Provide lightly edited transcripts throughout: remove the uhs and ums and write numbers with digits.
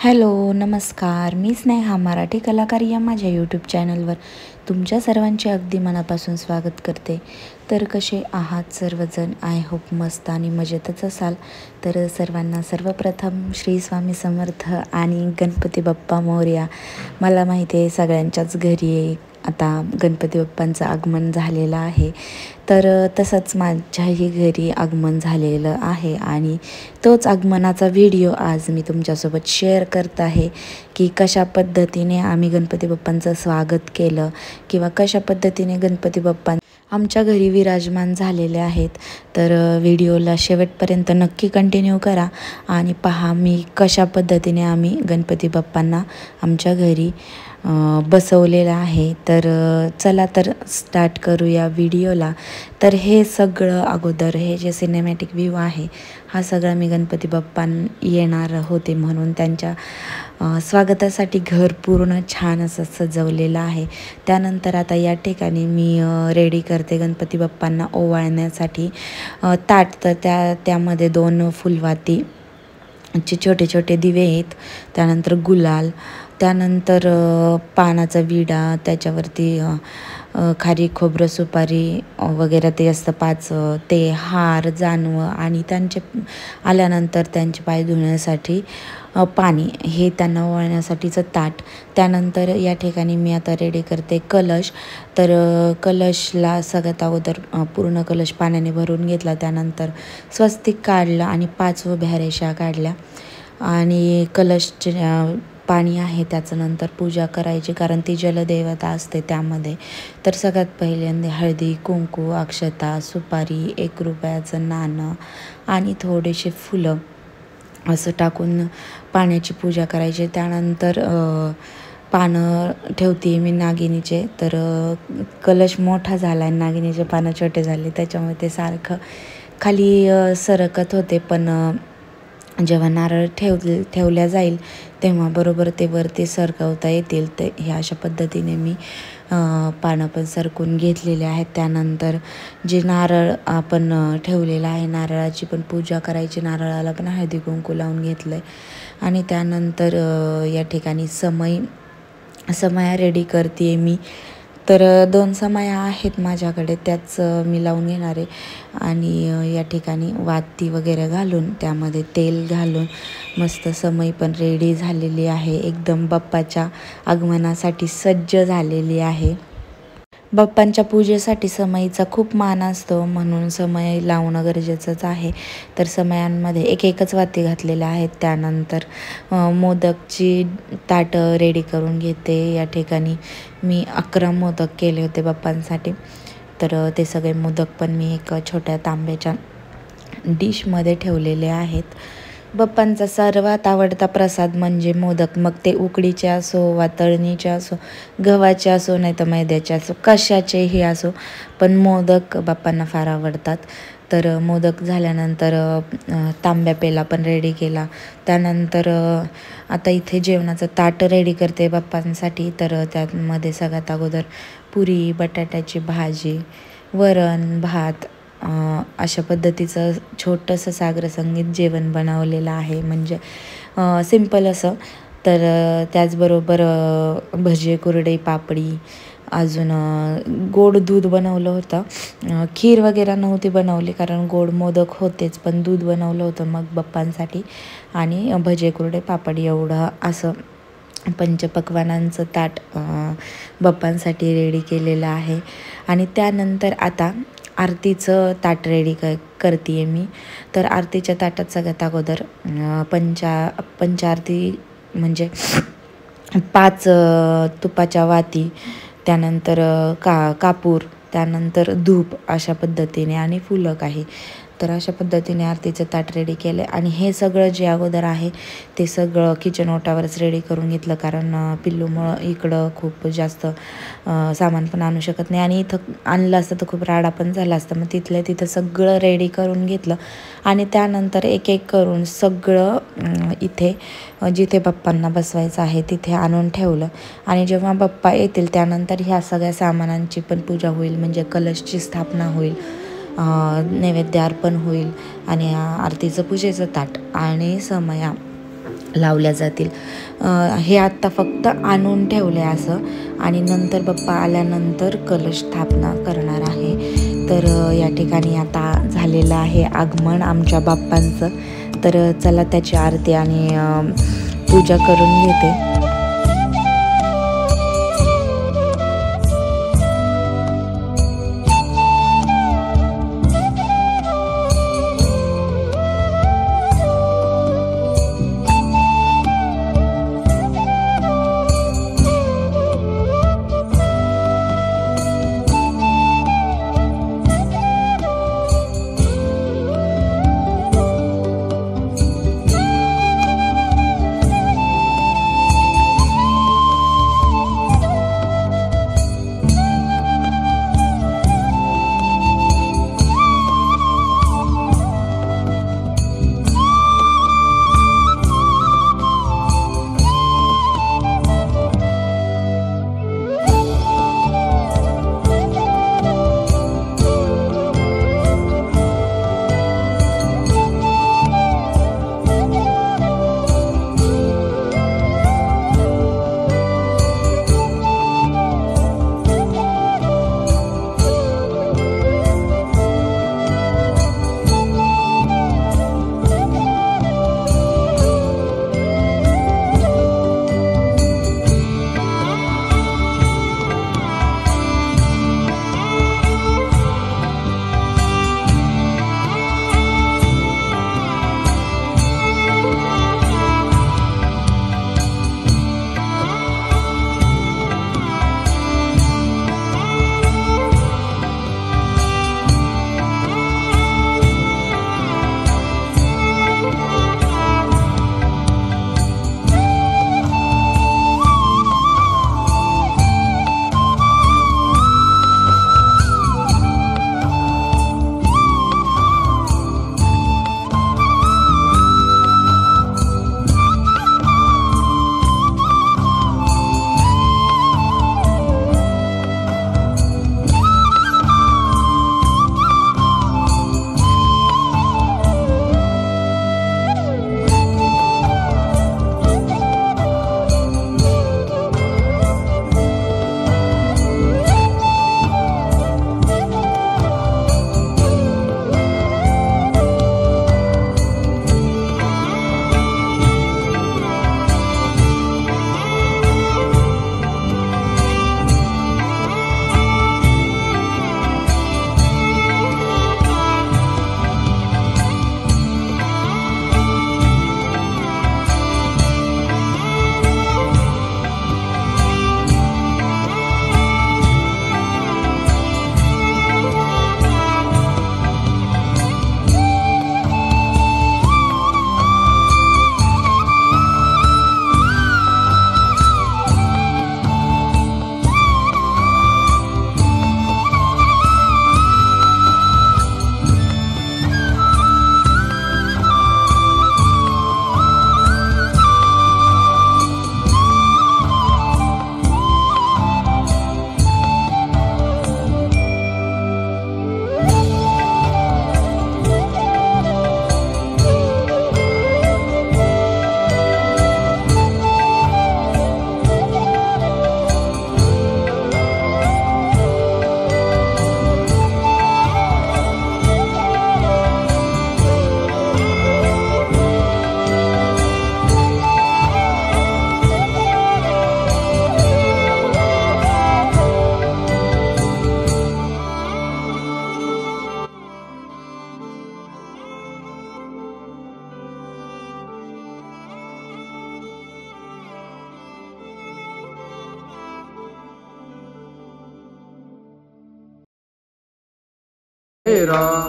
Hello, नमस्कार. मी स्नेहा मराठी कलाकार या माझ्या यूट्यूब चॅनलवर तुमच्या सर्वांचे अगदी मनापासून स्वागत करते. तर कसे आहात सर्वजण? आय होप मस्त आणि मजेतच असाल. तर सर्वांना सर्वप्रथम श्री स्वामी समर्थ आणि गणपती बाप्पा मोरया. मला माहिती आहे सगळ्यांच्याच घरी आता गणपती बाप्पांचं आगमन झालेलं आहे. तर तसंच माझ्याही घरी आगमन झालेलं आहे आणि तोच आगमनाचा व्हिडिओ आज मी तुमच्यासोबत शेअर करत आहे की कशा पद्धतीने आम्ही गणपती बाप्पांचं स्वागत केलं किंवा कशा पद्धतीने गणपती बाप्पा आमच्या घरी विराजमान झालेले आहेत. तर व्हिडिओला शेवटपर्यंत नक्की कंटिन्यू करा आणि पहा मी कशा पद्धतीने आम्ही गणपती बाप्पांना आमच्या घरी बसवलेलं आहे. तर चला तर स्टार्ट करूया व्हिडिओला. तर हे सगळं अगोदर हे जे सिनेमॅटिक व्ह्यू आहे हा सगळा मी गणपती बाप्पा येणार होते म्हणून त्यांच्या स्वागतासाठी घर पूर्ण छान असं सजवलेलं आहे. त्यानंतर आता या ठिकाणी मी रेडी करते गणपती बाप्पांना ओवाळण्यासाठी ताट. तर त्यामध्ये 2 फुलवाती चे छोटे छोटे दिवे आहेत, त्यानंतर गुलाल, त्यानंतर पानाचा विडा, त्याच्यावरती खारीक, खोबरं, सुपारी वगैरे ते असतं 5 ते हार, जानवं आणि त्यांचे आल्यानंतर त्यांचे पाय धुण्यासाठी पाणी, हे त्यांना ओवाळण्यासाठीचं ताट. त्यानंतर या ठिकाणी मी आता रेडी करते कलश. तर कलशला सगळ्यात अगोदर पूर्ण कलश पाण्याने भरून घेतला, त्यानंतर स्वस्तिक काढलं आणि 5 उभ्या रेषा काढल्या आणि कलशचे पाणी आहे त्याचं नंतर पूजा करायची कारण ती जलदेवता असते त्यामध्ये. तर सगळ्यात पहिल्यांदा हळदी, कुंकू, अक्षता, सुपारी, 1 रुपयाचं नाणं आणि थोडेसे फुलं असं टाकून पाण्याची पूजा करायची. त्यानंतर पानं ठेवते मी नागिनीचे. तर कलश मोठा झाला आहे, नागिनीचे पानं छोटे झाले त्याच्यामुळे ते सारखं खाली सरकत होते. पण जेव्हा नारळ ठेवल्या जाईल तेव्हा बरोबर ते वरती सरकवता येतील. ते ह्या अशा पद्धतीने मी पानं पण सरकून घेतलेले आहेत. त्यानंतर जे नारळ आपण ठेवलेलं आहे नारळाची पण पूजा करायची. नारळाला पण हळदी कुंकू लावून घेतलं आहे आणि त्यानंतर या ठिकाणी समया रेडी करते आहे मी. तर 2 समया आहेत माझ्याकडे, त्याच मी लावून घेणार आहे आणि या ठिकाणी वाती वगैरे घालून त्यामध्ये तेल घालून मस्त समई पण रेडी झालेली आहे, एकदम बाप्पाच्या आगमनासाठी सज्ज झालेली आहे. बाप्पांच्या पूजेसाठी समईचा खूप मान असतो म्हणून समई लावणं गरजेचंच आहे. तर समयांमध्ये एकच वाती घातलेल्या आहेत. त्यानंतर मोदकची ताटं रेडी करून घेते. या ठिकाणी मी 11 मोदक केले होते बाप्पांसाठी. तर ते सगळे मोदक पण मी एक छोट्या तांब्याच्या डिशमध्ये ठेवलेले आहेत. बाप्पांचा सर्वात आवडता प्रसाद म्हणजे मोदक, मग ते उकडीचे असो वा तळणीचे असो, गव्हाचे असो नाही तर मैद्याचे असो, कशाचेही असो, पण मोदक बाप्पांना फार आवडतात. तर मोदक झाल्यानंतर तांब्या पेला पण रेडी केला. त्यानंतर आता इथे जेवणाचं ताट रेडी करते बाप्पांसाठी. तर त्यामध्ये सगळ्यात अगोदर पुरी, बटाट्याची भाजी, वरण, भात अशा पद्धतीचं छोटंसं साग्रसंगीत जेवण बनवलेलं आहे, म्हणजे सिंपल असं. तर त्याचबरोबर भजे, कुरडई, पापडी, अजून गोड दूध बनवलं होतं. खीर वगैरे नव्हती बनवली कारण गोड मोदक होतेच, पण दूध बनवलं होतं मग बाप्पांसाठी आणि भजे, कुरडई, पापड एवढं असं पंचपक्वान्नांचं ताट बाप्पांसाठी रेडी केलेलं आहे. आणि त्यानंतर आता आरतीचं ताट रेडी करते आहे मी. तर आरतीच्या ताटात सगळ्यात अगोदर पंचारती म्हणजे 5 तुपाच्या वाती, त्यानंतर कापूर, त्यानंतर धूप अशा पद्धतीने आणि फुलं काही. तर अशा पद्धतीने आरतीचं ताट रेडी केलं आणि हे सगळं जे अगोदर आहे ते सगळं किचन ओटावरच रेडी करून घेतलं कारण पिल्लूमुळं इकडं खूप जास्त सामान पण आणू शकत नाही आणि इथं आणलं असतं तर खूप राडा पण झाला असतं. मग तिथल्या तिथं सगळं रेडी करून घेतलं आणि त्यानंतर एक करून सगळं इथे जिथे बाप्पांना बसवायचं आहे तिथे आणून ठेवलं. आणि जेव्हा बाप्पा येतील त्यानंतर ह्या सगळ्या सामानांची पण पूजा होईल, म्हणजे कलशची स्थापना होईल, नैवेद्य अर्पण होईल आणि आरतीचं पूजेचं ताट आणि समया लावल्या जातील। हे आत्ता फक्त आणून ठेवले असं, आणि नंतर बाप्पा आल्यानंतर कलश स्थापना करणार आहे। तर या ठिकाणी आता झालेलं आहे आगमन आमच्या बाप्पांचं। तर चला त्याची आरती आणि पूजा करून घेते।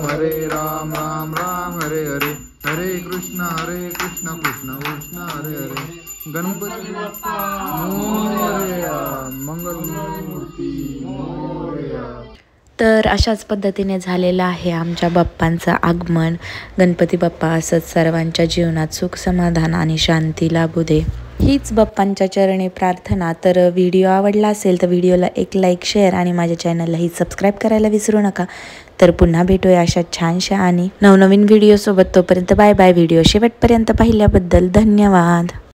हरे राम राम राम हरे हरे, हरे कृष्ण कृष्ण कृष्ण हरे हरे। गणपती बाप्पा मोरया, मंगलमूर्ती मोरया। तर अशाच पद्धतीने झालेलं आहे आमच्या बाप्पांचं आगमन। गणपती बाप्पा असंच सर्वांच्या जीवनात सुख समाधान आणि शांती लाभू दे। हीच बाप्पांच्या चरणी प्रार्थना. तर व्हिडिओ आवडला असेल तर व्हिडिओला एक लाईक, शेअर आणि माझ्या चॅनललाही सबस्क्राईब करायला विसरू नका. तर पुन्हा भेटूया अशा छानशा आणि नवनवीन व्हिडिओसोबत. तोपर्यंत बाय बाय. व्हिडिओ शेवटपर्यंत पाहिल्याबद्दल धन्यवाद.